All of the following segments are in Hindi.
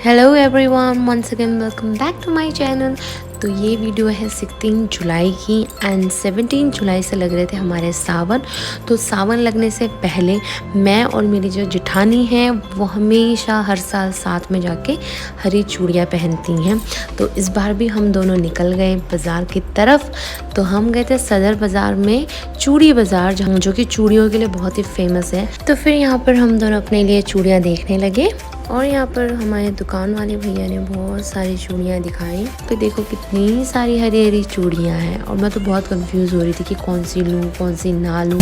Hello everyone, once again welcome back to my channel. तो ये वीडियो है 16 जुलाई की एंड 17 जुलाई से लग रहे थे हमारे सावन। तो सावन लगने से पहले मैं और मेरी जो जेठानी हैं वो हमेशा हर साल साथ में जाके हरी चूड़ियाँ पहनती हैं। तो इस बार भी हम दोनों निकल गए बाज़ार की तरफ। तो हम गए थे सदर बाज़ार में चूड़ी बाज़ार, जहाँ जो कि चूड़ियों के लिए बहुत ही फेमस है। तो फिर यहाँ पर हम दोनों अपने लिए चूड़ियाँ देखने लगे और यहाँ पर हमारे दुकान वाले भैया ने बहुत सारी चूड़ियाँ दिखाई। तो देखो कितनी सारी हरी हरी चूड़ियाँ हैं और मैं तो बहुत कंफ्यूज हो रही थी कि कौन सी लूँ कौन सी ना लूँ।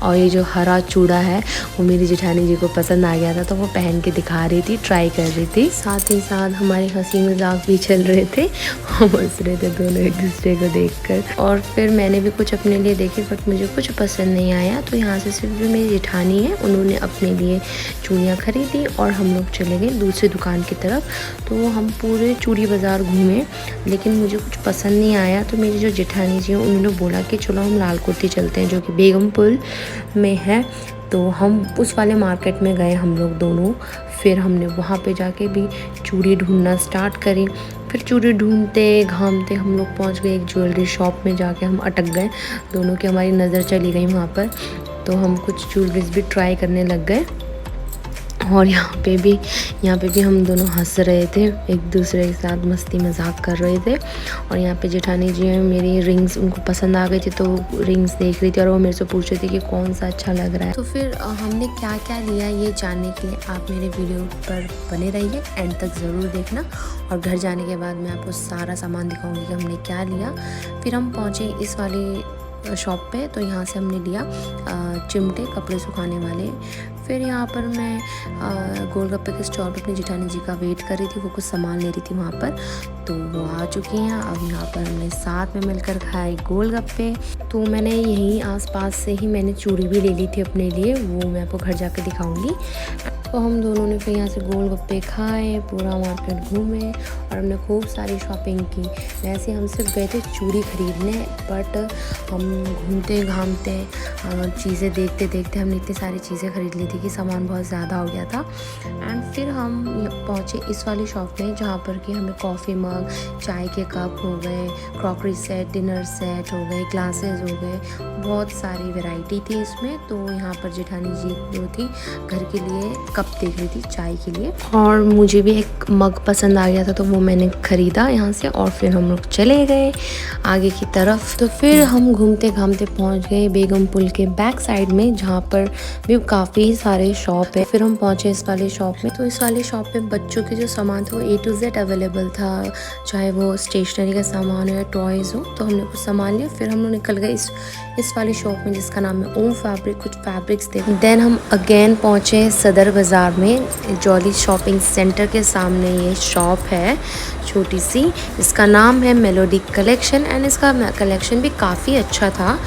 और ये जो हरा चूड़ा है वो मेरी जेठानी जी को पसंद आ गया था, तो वो पहन के दिखा रही थी, ट्राई कर रही थी। साथ ही साथ हमारे हंसी मजाक भी चल रहे थे, हम हंस रहे थे दोनों एक दूसरे को देखकर। और फिर मैंने भी कुछ अपने लिए देखे बट मुझे कुछ पसंद नहीं आया। तो यहाँ से सिर्फ जो मेरी जेठानी है उन्होंने अपने लिए चूड़ियाँ खरीदी और हम लोग चले गए दूसरी दुकान की तरफ। तो हम पूरे चूड़ी बाज़ार घूमे लेकिन मुझे कुछ पसंद नहीं आया। तो मेरी जो जेठानी जी हैं उन्होंने बोला कि चलो हम लाल कुर्ती चलते हैं, जो कि बेगमपुर में है। तो हम उस वाले मार्केट में गए हम लोग दोनों। फिर हमने वहाँ पे जाके भी चूड़ी ढूंढना स्टार्ट करी। फिर चूड़ी ढूंढते घामते हम लोग पहुँच गए एक ज्वेलरी शॉप में, जाके हम अटक गए दोनों की, हमारी नज़र चली गई वहाँ पर। तो हम कुछ ज्वेलरीज भी ट्राई करने लग गए और यहाँ पे भी हम दोनों हंस रहे थे, एक दूसरे के साथ मस्ती मजाक कर रहे थे। और यहाँ पे जेठानी जी हैं मेरी रिंग्स उनको पसंद आ गई थी, तो रिंग्स देख रही थी और वो मेरे से पूछ रही थी कि कौन सा अच्छा लग रहा है। तो फिर हमने क्या क्या लिया ये जानने के लिए आप मेरे वीडियो पर बने रहिए, एंड तक ज़रूर देखना। और घर जाने के बाद मैं आपको सारा सामान दिखाऊँगी कि हमने क्या लिया। फिर हम पहुँचे इस वाली शॉप पे। तो यहाँ से हमने लिया चिमटे, कपड़े सुखाने वाले। फिर यहाँ पर मैं गोलगप्पे के स्टॉल पर अपनी जेठानी जी का वेट कर रही थी, वो कुछ सामान ले रही थी वहाँ पर। तो वो आ चुकी हैं। अब यहाँ पर हमने साथ में मिलकर खाए गोलगप्पे। तो मैंने यहीं आसपास से ही मैंने चूड़ी भी ले ली थी अपने लिए, वो मैं आपको घर जाकर दिखाऊंगी। तो हम दोनों ने फिर यहाँ से गोलगप्पे खाए, पूरा मार्केट घूमे और हमने खूब सारी शॉपिंग की। वैसे हम सिर्फ गए थे चूड़ी खरीदने, बट हम घूमते घामते चीज़ें देखते देखते हमने इतनी सारी चीज़ें खरीद ली थी कि सामान बहुत ज़्यादा हो गया था। एंड फिर हम पहुँचे इस वाली शॉप में, जहाँ पर कि हमें कॉफ़ी मग, चाय के कप हो गए, क्रॉकरी सेट, डिनर सेट हो गए, ग्लासेस हो गए, बहुत सारी वैरायटी थी इसमें। तो यहाँ पर जेठानी जी जो थी घर के लिए कप देख रही थी चाय के लिए, और मुझे भी एक मग पसंद आ गया था तो वो मैंने ख़रीदा यहाँ से। और फिर हम लोग चले गए आगे की तरफ। तो फिर हम घूमते घामते पहुँच गए बेगम पुल के बैक साइड में, जहाँ पर भी काफ़ी सारे शॉप है। फिर हम पहुँचे इस वाले शॉप में। तो इस वाले शॉप में बच्चों के जो सामान था वो A to Z अवेलेबल था, चाहे वो स्टेशनरी का सामान हो या टॉयज़ हो। तो हमने कुछ सामान लिया। फिर हम लोग निकल गए इस वाली शॉप में जिसका नाम है ओम फैब्रिक, कुछ फैब्रिक्स थे। देन हम अगेन पहुँचे सदर बाज़ार में, जॉली शॉपिंग सेंटर के सामने ये शॉप है छोटी सी, इसका नाम है मेलोडी कलेक्शन। एंड इसका कलेक्शन भी काफ़ी अच्छा था।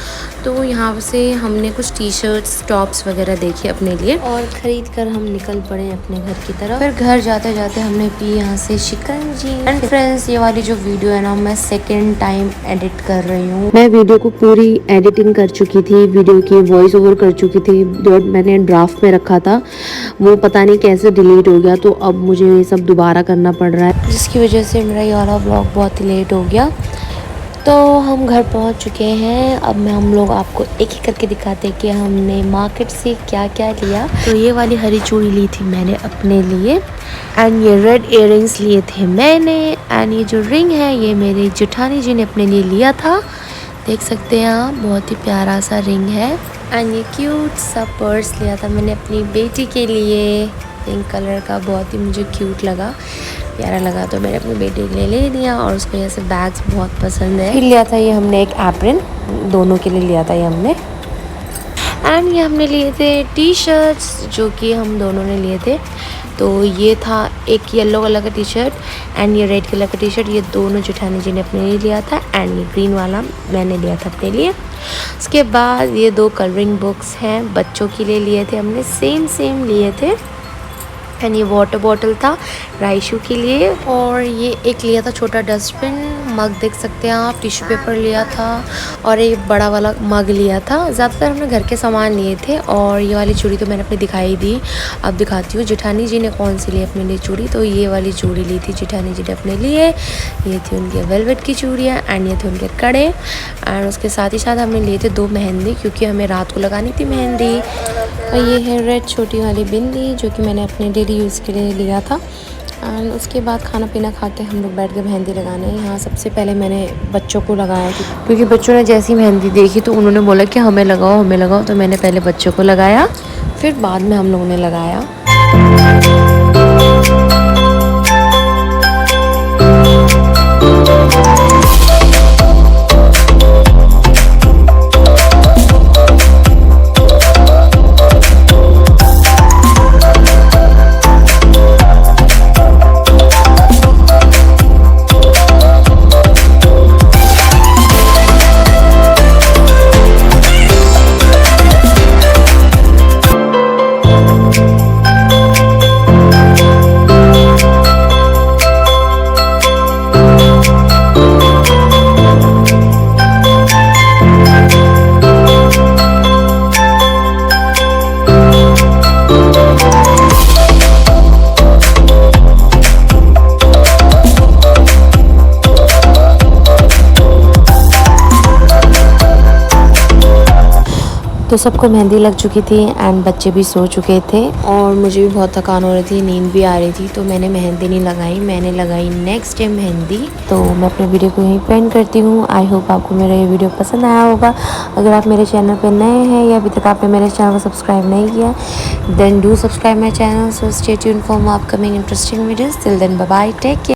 तो यहाँ से हमने कुछ टी शर्ट्स, टॉप्स वगैरह देखे अपने लिए और ख़रीद कर हम निकल पड़े अपने घर की तरफ। फिर घर जाते जाते हमने पी यहाँ से शिकंजी। एंड फ्रेंड्स, ये वाली जो वीडियो है ना, मैं सेकेंड टाइम एडिट कर रही हूँ। मैं वीडियो को पूरी एडिटिंग कर चुकी थी, वीडियो की वॉइस ओवर कर चुकी थी, जो मैंने ड्राफ्ट में रखा था वो पता नहीं कैसे डिलीट हो गया। तो अब मुझे ये सब दोबारा करना पड़ रहा है, जिसकी वजह से मेरा ये वाला ब्लॉग बहुत ही लेट हो गया। तो हम घर पहुंच चुके हैं। अब हम लोग आपको एक एक करके दिखाते हैं कि हमने मार्केट से क्या क्या लिया। तो ये वाली हरी चूड़ी ली थी मैंने अपने लिए, एंड ये रेड इयररिंग्स लिए थे मैंने, एंड ये जो रिंग है ये मेरी जेठानी जी ने अपने लिए लिया था। देख सकते हैं आप, बहुत ही प्यारा सा रिंग है। एंड ये क्यूट सा पर्स लिया था मैंने अपनी बेटी के लिए, पिंक कलर का, बहुत ही मुझे क्यूट लगा, प्यारा लगा। तो मैंने अपनी बेटी के लिए ले लिया और उसको ऐसे बैग्स बहुत पसंद है। फिर लिया था ये हमने एक एप्रन, दोनों के लिए लिया था ये हमने। एंड ये हमने लिए थे टी शर्ट्स, जो कि हम दोनों ने लिए थे। तो ये था एक येलो कलर का टी शर्ट एंड ये रेड कलर का टी शर्ट, ये दोनों जेठानी जी ने अपने लिए लिया था। एंड ये ग्रीन वाला मैंने लिया था अपने लिए। उसके बाद ये दो कलरिंग बुक्स हैं, बच्चों के लिए लिए थे हमने, सेम लिए थे। एंड ये वाटर बॉटल था राइशू के लिए। और ये एक लिया था छोटा डस्टबिन, मग देख सकते हैं आप, टिश्यू पेपर लिया था और एक बड़ा वाला मग लिया था। ज़्यादातर हमने घर के सामान लिए थे। और ये वाली चूड़ी तो मैंने अपनी दिखाई दी, अब दिखाती हूँ जेठानी जी ने कौन सी ली अपने लिए चूड़ी। तो ये वाली चूड़ी ली थी जेठानी जी ने अपने लिए, ये थी उनकी वेलवेट की चूड़ियाँ एंड ये थे उनके कड़े। एंड उसके साथ ही साथ हमने लिए थे 2 मेहंदी, क्योंकि हमें रात को लगानी थी मेहंदी। और ये है रेड छोटी वाली बिंदी जो कि मैंने अपने डेली यूज़ के लिए लिया था। एंड उसके बाद खाना पीना खा के हम लोग बैठ के मेहंदी लगाने। यहाँ सबसे पहले मैंने बच्चों को लगाया थी, क्योंकि बच्चों ने जैसी मेहंदी देखी तो उन्होंने बोला कि हमें लगाओ हमें लगाओ। तो मैंने पहले बच्चों को लगाया, फिर बाद में हम लोगों ने लगाया। तो सबको मेहंदी लग चुकी थी एंड बच्चे भी सो चुके थे और मुझे भी बहुत थकान हो रही थी, नींद भी आ रही थी। तो मैंने मेहंदी नहीं लगाई, मैंने लगाई नेक्स्ट डे मेहंदी। तो मैं अपने वीडियो को यहीं पेंड करती हूँ। आई होप आपको मेरा ये वीडियो पसंद आया होगा। अगर आप मेरे चैनल पर नए हैं या अभी तक आपने मेरे चैनल को सब्सक्राइब नहीं किया, then do subscribe my channel. So stay tuned for more upcoming interesting videos. Till then bye bye, take care.